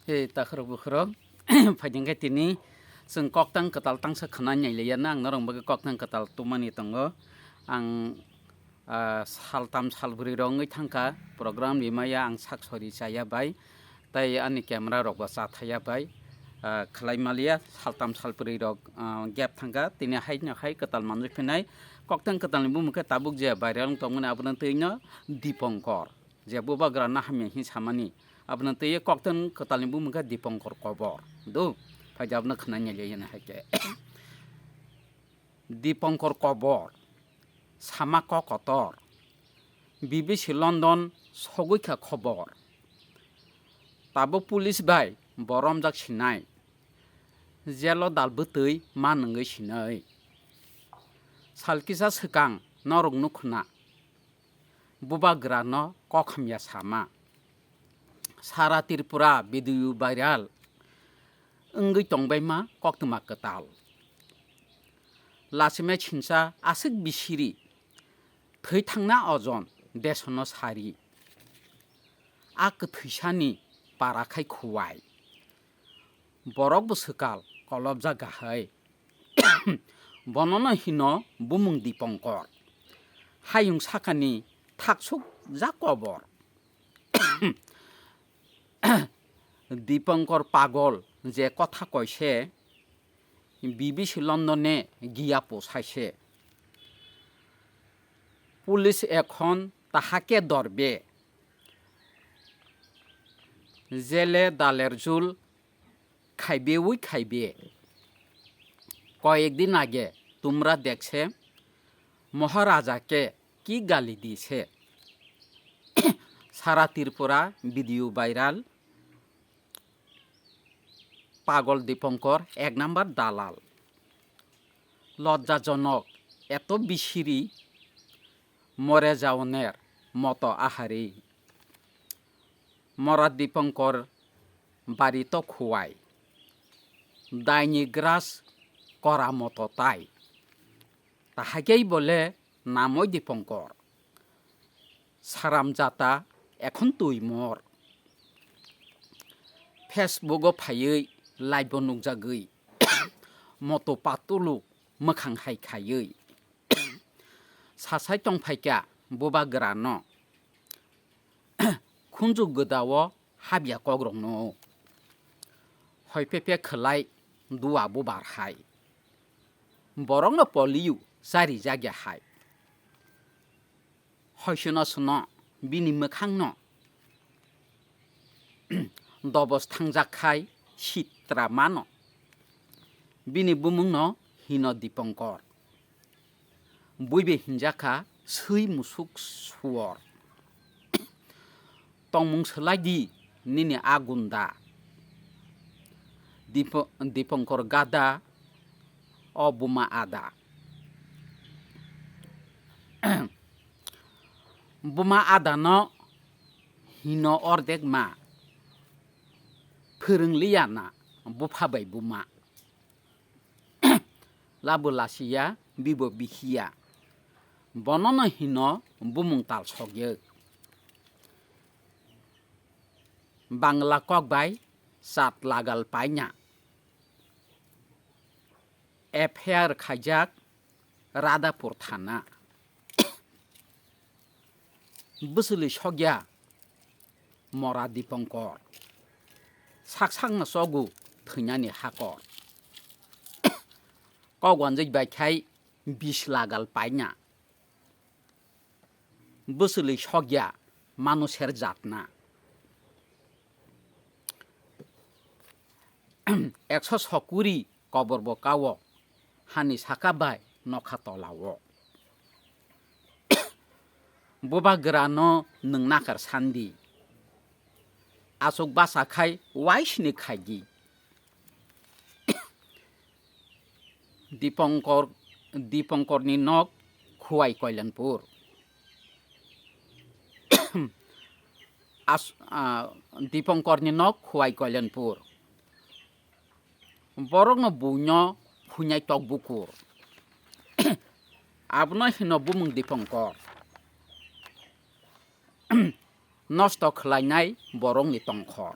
Hei takhro bukhro phajengkai tini जों koktang kwtal tangsa khwnai nailaiya ang norong bagui koktang kwtal tumani tongo ang saltam salbrui rongoi thangka program ni maya ang saksori chaya bai tai ani camera rok bo chathaya bai khlaimalia saltam salbrui rok gap thangka tini haina hai kwtal manjui phinai koktang kwtal ni bumukhe tabuk je viral tongmani abuna teuino dipangkar je buba grana hamya hi samani abuna teuye koktang kwtal ni bumukhe dipangkar kobor do Pajabna khana nyaliyana hake dipangkar kobor sama kotor BBC London sogui khobor tabo police bai borom jak sinai jelo dalbutui manungoi sinai salkisa sekang norong nukhna buba grano kokhamya sama sara Tripura video viral Ungui tongbai ma koktuma kwtal lasime chinsa asik bisiri thai thangna ojon desono sari ak thaisani parakhai khuwai borok busukal kolobja gahai bonono hino bumung dipangkar hayung sakani thaksuk jakobor dipangkar pagol যে কথা কইছে BBC লন্ডনে গিয়া পৌঁছাইছে police এখন তাহাকে ধরবে জেলে ডালের জুল খাইবে ওই খাইবে কয়েকদিন আগে তোমরা দেখছে মহারাজাকে কি গালি দিয়েছে সারা ত্রিপুরা ভিডিও ভাইরাল পাগল দীপঙ্কর 1 নাম্বার দালাল লজ্জাজনক এত বিশিরি মরে যাওনের মতো আহারি মরা দীপঙ্কর বাড়ি তো খুয়াই দাইনি গ্রাস করা মতো তাই তাহাকেই বলে নামই দীপঙ্কর সারামজাতা এখন তুই মর ফেসবুকও ফাইयै लाइभ नुजागै मत' पातुलु मोखां हायखायै सासाय तंफायका बुबा ग्रानो खुनजु गोदाव हाबिया कग्रंनो हयपेपे खोलाय दुआ बुबारहाय बरंनो पलियु जारि जागियाहाय हयसनो सनो बिनि मोखांनो दबस थांजाखाय Sitra mano bini bumungno hino dipangkar buibe hinjaka sui musuk suor tongmung seladi nini agunda dipangkar gada obuma ada buma ada no hino ordek ma फोरोंलियाना बुफाबाय बुमा लाबोलासिया बिबो बिखिया बननो हिनो बुमुं ताल सग्यो बांला ककबाय सात लागाल पाइना एफआईआर खाइजाक रादापुर थाना बोसोलै सग्या मरा दीपंकर saksanna sogu thैनानि हाकर कगवानजै बायखाय 20 लागाल पाइना बोसोलै सग्या मानुषेर जातना 170 कबर बकाव हानि साकाबाय नखा तलाव बुबा ग्रानो नोंनाकार सान्दि आसक बासाखाय वाइसनि खायगि दीपंकरनि नक खुवाई कल्याणपुर दीपंकरनि नक खुवाई कल्याणपुर बरंनो बुनो फुनाय टक बुकुर आबनो हिनो बुमुं दीपंकर नष्ट खालायनाय बरंनि तंखर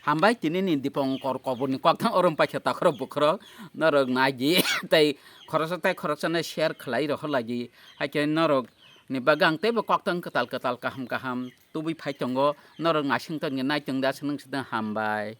hambai tinini dipangkar kobor ni koktang orang pacha takhro bukhro norog naji tai khorosana share khlai ro holaji haike norog ni bagang te koktang ketal kaham tubi phai tongo norog ngasing ton nai tongda snung hambai.